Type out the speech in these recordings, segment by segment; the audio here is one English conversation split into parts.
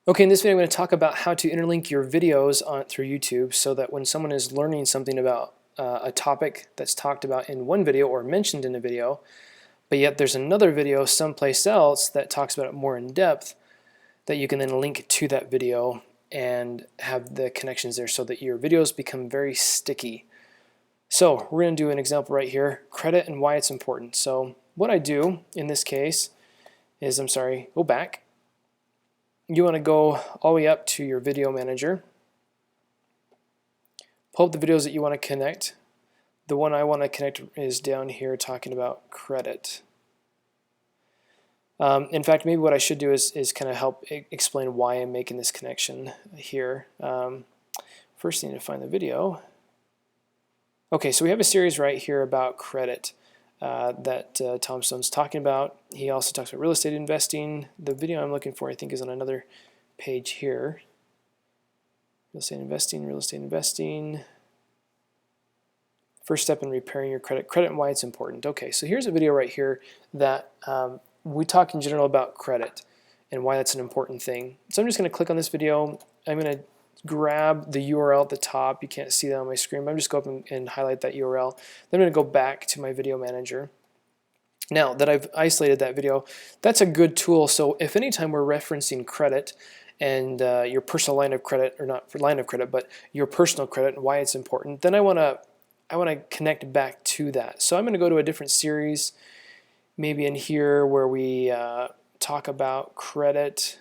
Okay, in this video I'm going to talk about how to interlink your videos through YouTube so that when someone is learning something about a topic that's talked about in one video or mentioned in a video, but yet there's another video someplace else that talks about it more in depth, that you can then link to that video and have the connections there so that your videos become very sticky. So we're going to do an example right here, credit and why it's important. So what I do in this case is, go back. You want to go all the way up to your video manager, pull up the videos that you want to connect. The one I want to connect is down here talking about credit. In fact, maybe what I should do is kind of help explain why I'm making this connection here. First, I need to find the video. Okay, so we have a series right here about credit that Tom Stone's talking about. He also talks about real estate investing. The video I'm looking for, I think, is on another page here. Real estate investing. First step in repairing your credit and why it's important. Okay, so here's a video right here that we talk in general about credit and why that's an important thing. So I'm just going to click on this video. I'm going to grab the URL at the top. You can't see that on my screen, but I'm just going to go up and highlight that URL. Then I'm going to go back to my video manager. Now that I've isolated that video, that's a good tool. So if anytime we're referencing credit and your personal line of credit, or not line of credit, but your personal credit and why it's important, then I want to connect back to that. So I'm going to go to a different series, maybe in here where we talk about credit.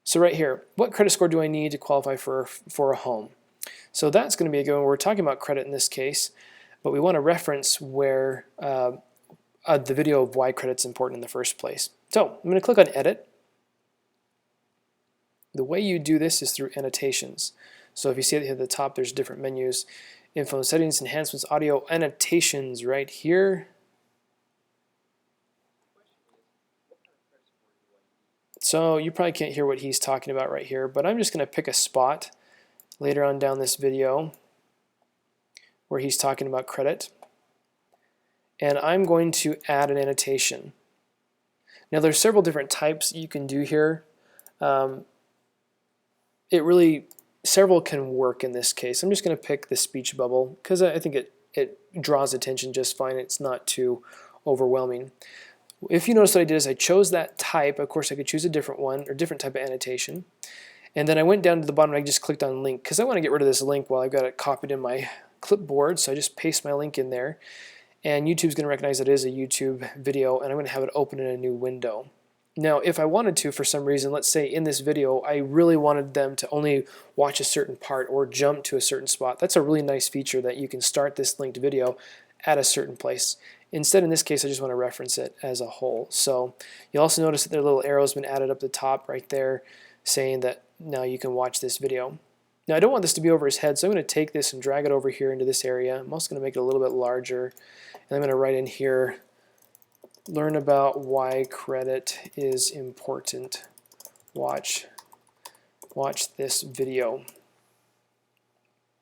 So right here, what credit score do I need to qualify for a home? So that's going to be a good one. We're talking about credit in this case, but we want to reference where the video of why credit's important in the first place. So I'm going to click on Edit. The way you do this is through annotations. So if you see at the top, there's different menus. Info, settings, enhancements, audio, annotations right here. So you probably can't hear what he's talking about right here, but I'm just going to pick a spot later on down this video where he's talking about credit. And I'm going to add an annotation. Now there's several different types you can do here. Several can work in this case. I'm just going to pick the speech bubble because I think it draws attention just fine. It's not too overwhelming. If you notice what I did is I chose that type. Of course I could choose a different one or different type of annotation. And then I went down to the bottom and I just clicked on link because I want to get rid of this link while I've got it copied in my clipboard. So I just paste my link in there. And YouTube's going to recognize that it is a YouTube video and I'm going to have it open in a new window. Now if I wanted to, for some reason, let's say in this video I really wanted them to only watch a certain part or jump to a certain spot, that's a really nice feature that you can start this linked video at a certain place. Instead, in this case, I just want to reference it as a whole. So you'll also notice that their little arrow's been added up the top right there saying that now you can watch this video. Now I don't want this to be over his head, so I'm going to take this and drag it over here into this area. I'm also going to make it a little bit larger. And I'm going to write in here, learn about why credit is important. Watch this video.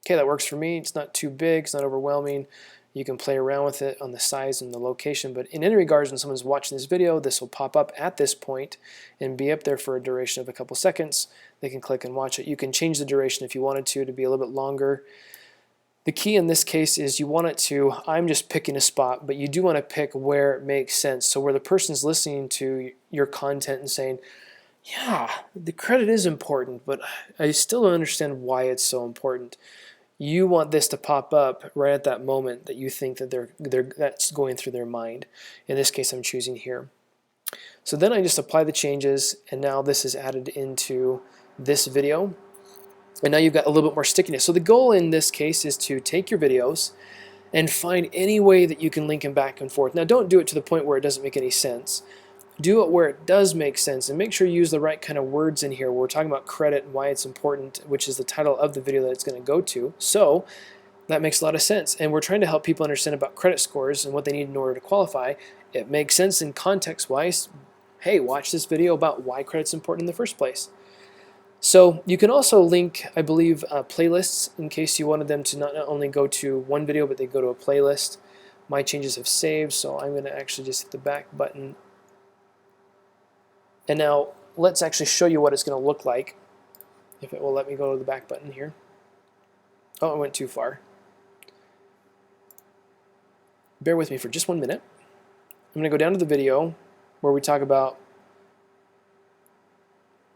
Okay, that works for me. It's not too big, it's not overwhelming. You can play around with it on the size and the location, but in any regards, when someone's watching this video, this will pop up at this point and be up there for a duration of a couple seconds. They can click and watch it. You can change the duration if you wanted to be a little bit longer. The key in this case is you want it to, I'm just picking a spot, but you do want to pick where it makes sense. So where the person's listening to your content and saying, yeah, the credit is important, but I still don't understand why it's so important. You want this to pop up right at that moment that you think that that's going through their mind. In this case, I'm choosing here. So then I just apply the changes, and now this is added into this video. And now you've got a little bit more stickiness. So the goal in this case is to take your videos and find any way that you can link them back and forth. Now don't do it to the point where it doesn't make any sense. Do it where it does make sense, and make sure you use the right kind of words in here. We're talking about credit and why it's important, which is the title of the video that it's going to go to. So that makes a lot of sense, and we're trying to help people understand about credit scores and what they need in order to qualify. It makes sense in context-wise. Hey, watch this video about why credit's important in the first place. So you can also link, I believe, playlists in case you wanted them to not only go to one video, but they go to a playlist. My changes have saved, so I'm going to actually just hit the back button And now let's actually show you what it's going to look like, if it will let me go to the back button here. Oh, I went too far. Bear with me for just 1 minute. I'm going to go down to the video where we talk about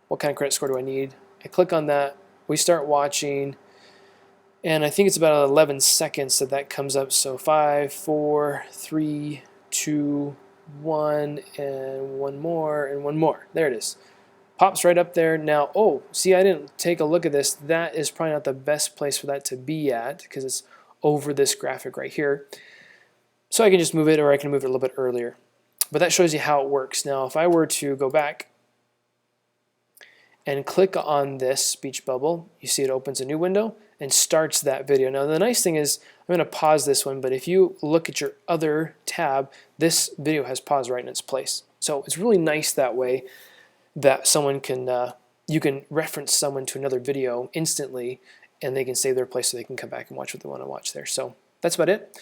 what kind of credit score do I need. I click on that. We start watching, and I think it's about 11 seconds that comes up. So 5, 4, 3, 2, 1, and one more, and one more. There it is. Pops right up there. Now, oh, see, I didn't take a look at this. That is probably not the best place for that to be at because it's over this graphic right here. So I can just move it, or I can move it a little bit earlier. But that shows you how it works. Now, if I were to go back and click on this speech bubble, you see it opens a new window and starts that video. Now, the nice thing is, I'm going to pause this one, but if you look at your other tab, this video has paused right in its place. So it's really nice that way that someone can, you can reference someone to another video instantly, and they can save their place so they can come back and watch what they want to watch there. So that's about it.